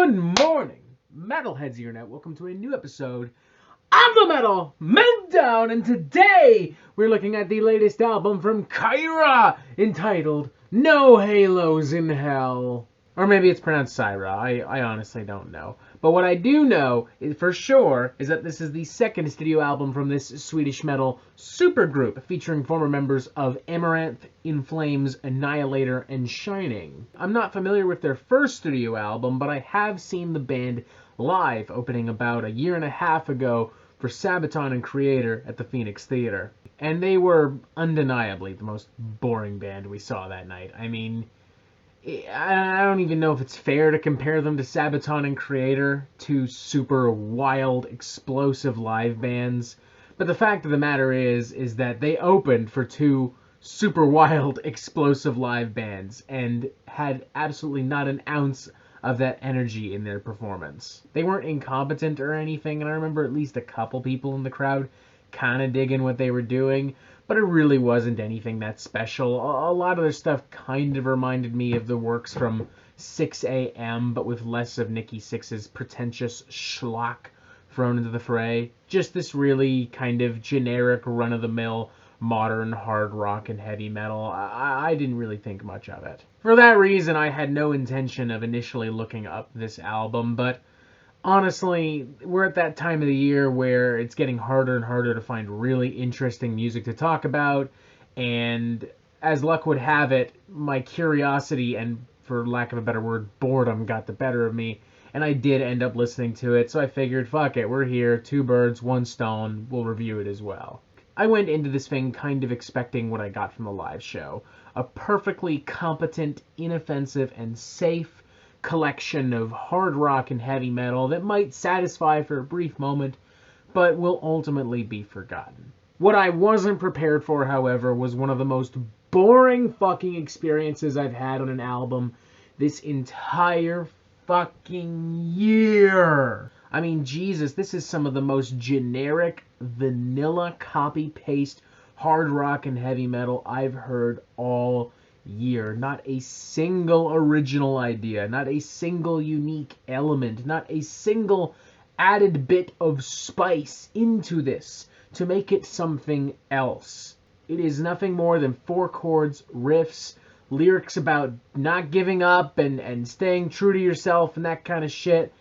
Good morning, Metalheads Internet. Welcome to a new episode of the Metal Meltdown, and today we're looking at the latest album from Cyhra, entitled No Halos in Hell. Or maybe it's pronounced Cyhra, I honestly don't know. But what I do know, for sure, is that this is the second studio album from this Swedish metal supergroup, featuring former members of Amaranth, In Flames, Annihilator, and Shining. I'm not familiar with their first studio album, but I have seen the band live, opening about a year and a half ago for Sabaton and Creator at the Phoenix Theater. And they were undeniably the most boring band we saw that night. I mean, I don't even know if it's fair to compare them to Sabaton and Creator, two super wild, explosive live bands. But the fact of the matter is that they opened for two super wild, explosive live bands and had absolutely not an ounce of that energy in their performance. They weren't incompetent or anything, and I remember at least a couple people in the crowd kind of digging what they were doing, but it really wasn't anything that special. A lot of their stuff kind of reminded me of the works from 6 a.m., but with less of Nikki Sixx's pretentious schlock thrown into the fray. Just this really kind of generic, run-of-the-mill, modern hard rock and heavy metal. I didn't really think much of it. For that reason, I had no intention of initially looking up this album, but honestly, we're at that time of the year where it's getting harder and harder to find really interesting music to talk about, and as luck would have it, my curiosity and, for lack of a better word, boredom got the better of me, and I did end up listening to it, so I figured, fuck it, we're here, two birds, one stone, we'll review it as well. I went into this thing kind of expecting what I got from the live show. A perfectly competent, inoffensive, and safe collection of hard rock and heavy metal that might satisfy for a brief moment, but will ultimately be forgotten. What I wasn't prepared for, however, was one of the most boring fucking experiences I've had on an album this entire fucking year. I mean, Jesus, this is some of the most generic, vanilla, copy-paste hard rock and heavy metal I've heard all year. Not a single original idea, not a single unique element, not a single added bit of spice into this to make it something else. It is nothing more than four chords, riffs, lyrics about not giving up and staying true to yourself and that kind of shit.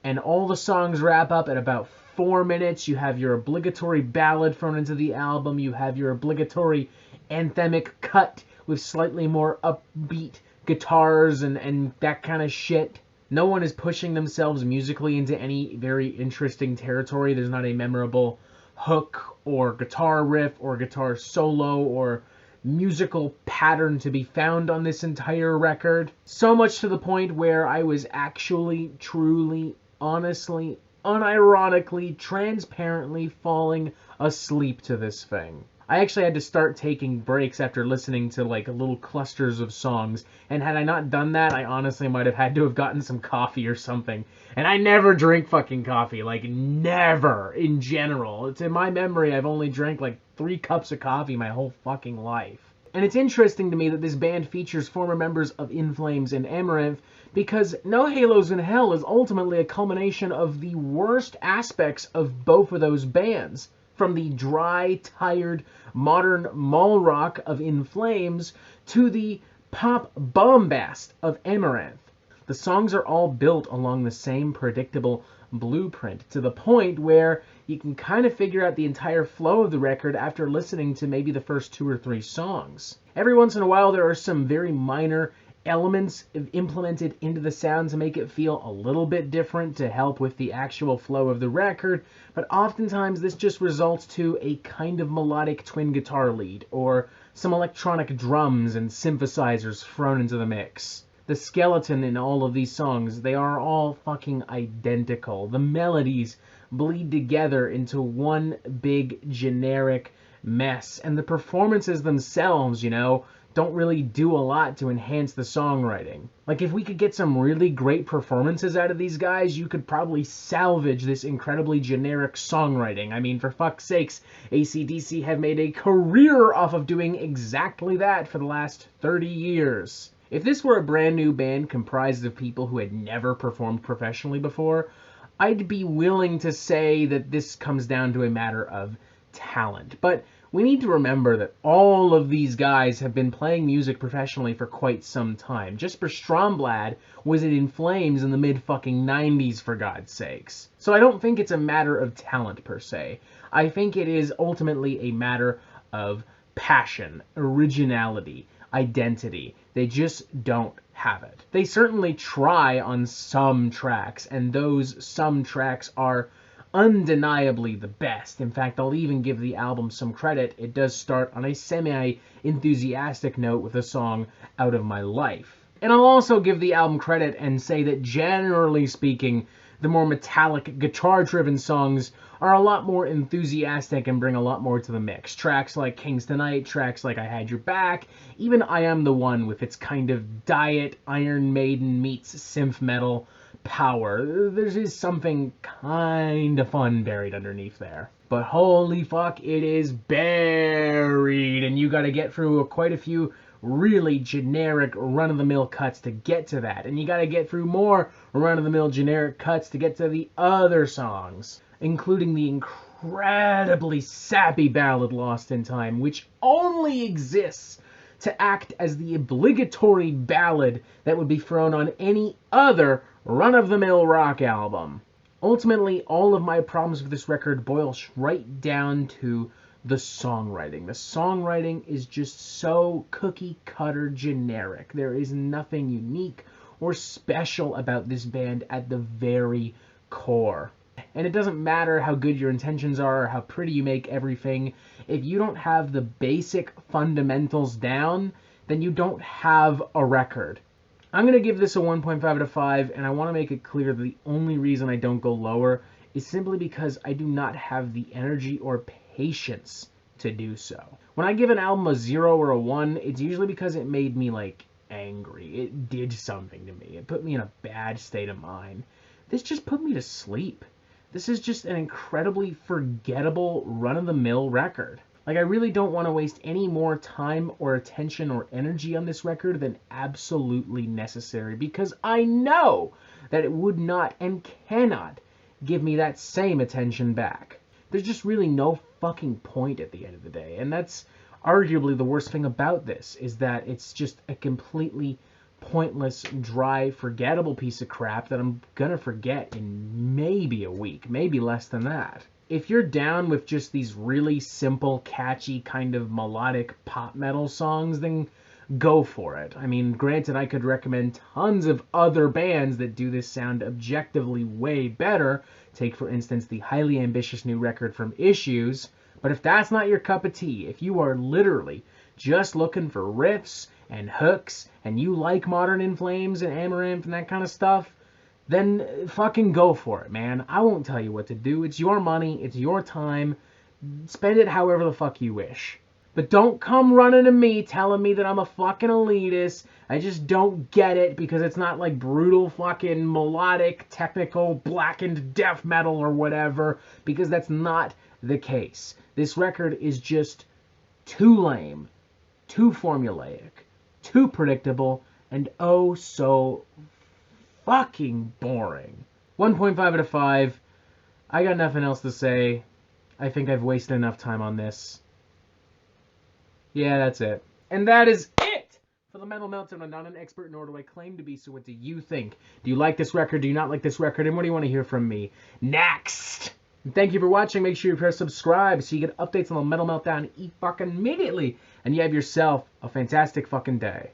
And all the songs wrap up at about 4 minutes. You have your obligatory ballad thrown into the album. You have your obligatory anthemic cut with slightly more upbeat guitars and that kind of shit. No one is pushing themselves musically into any very interesting territory. There's not a memorable hook or guitar riff or guitar solo or musical pattern to be found on this entire record. So much to the point where I was actually, truly, honestly, unironically, transparently falling asleep to this thing. I actually had to start taking breaks after listening to like little clusters of songs, and had I not done that, I honestly might have had to have gotten some coffee or something. And I never drink fucking coffee, like never in general. It's in my memory I've only drank like 3 cups of coffee my whole fucking life. And it's interesting to me that this band features former members of In Flames and Amaranth, because No Halos in Hell is ultimately a culmination of the worst aspects of both of those bands. From the dry, tired, modern mall rock of In Flames to the pop bombast of Amaranth. The songs are all built along the same predictable blueprint, to the point where you can kind of figure out the entire flow of the record after listening to maybe the first 2 or 3 songs. Every once in a while there are some very minor elements implemented into the sound to make it feel a little bit different to help with the actual flow of the record, but oftentimes this just results to a kind of melodic twin guitar lead or some electronic drums and synthesizers thrown into the mix. The skeleton in all of these songs, they are all fucking identical. The melodies bleed together into one big generic mess, and the performances themselves, you know, don't really do a lot to enhance the songwriting. Like, if we could get some really great performances out of these guys, you could probably salvage this incredibly generic songwriting. I mean, for fuck's sakes, AC/DC have made a career off of doing exactly that for the last 30 years. If this were a brand new band comprised of people who had never performed professionally before, I'd be willing to say that this comes down to a matter of talent. But we need to remember that all of these guys have been playing music professionally for quite some time. Jesper Stromblad was in Flames in the mid-fucking 90s, for God's sakes. So I don't think it's a matter of talent, per se. I think it is ultimately a matter of passion, originality, identity. They just don't have it. They certainly try on some tracks, and those some tracks are undeniably the best. In fact, I'll even give the album some credit. It does start on a semi-enthusiastic note with the song Out of My Life. And I'll also give the album credit and say that generally speaking, the more metallic, guitar-driven songs are a lot more enthusiastic and bring a lot more to the mix. Tracks like King's Tonight, tracks like I Had Your Back, even I Am the One with its kind of diet Iron Maiden meets synth metal power. There is something kind of fun buried underneath there. But holy fuck, it is buried, and you gotta get through quite a few really generic run-of-the-mill cuts to get to that, and you gotta get through more run-of-the-mill generic cuts to get to the other songs, including the incredibly sappy ballad Lost in Time, which only exists to act as the obligatory ballad that would be thrown on any other run-of-the-mill rock album. Ultimately, all of my problems with this record boil right down to the songwriting. The songwriting is just so cookie-cutter generic. There is nothing unique or special about this band at the very core. And it doesn't matter how good your intentions are or how pretty you make everything. If you don't have the basic fundamentals down, then you don't have a record. I'm going to give this a 1.5 out of 5, and I want to make it clear that the only reason I don't go lower is simply because I do not have the energy or patience to do so. When I give an album a 0 or a 1, it's usually because it made me, angry. It did something to me. It put me in a bad state of mind. This just put me to sleep. This is just an incredibly forgettable, run-of-the-mill record. I really don't want to waste any more time or attention or energy on this record than absolutely necessary, because I know that it would not and cannot give me that same attention back. There's just really no fucking point at the end of the day, and that's arguably the worst thing about this, is that it's just a completely pointless, dry, forgettable piece of crap that I'm gonna forget in maybe a week, maybe less than that. If you're down with just these really simple, catchy, kind of melodic pop metal songs, then go for it. I mean, granted, I could recommend tons of other bands that do this sound objectively way better. Take, for instance, the highly ambitious new record from Issues. But if that's not your cup of tea, if you are literally just looking for riffs and hooks, and you like Modern In Flames and Amaranth and that kind of stuff, then fucking go for it, man. I won't tell you what to do. It's your money. It's your time. Spend it however the fuck you wish. But don't come running to me telling me that I'm a fucking elitist. I just don't get it because it's not like brutal fucking melodic, technical, blackened death metal or whatever, because that's not the case. This record is just too lame, too formulaic, too predictable, and oh so fucking boring. 1.5 out of 5. I got nothing else to say. I think I've wasted enough time on this. Yeah, that's it. And that is it for the Metal Meltdown. I'm not an expert, nor do I claim to be, so what do you think? Do you like this record? Do you not like this record? And what do you want to hear from me next? And thank you for watching. Make sure you press subscribe so you get updates on the Metal Meltdown fucking immediately. And you have yourself a fantastic fucking day.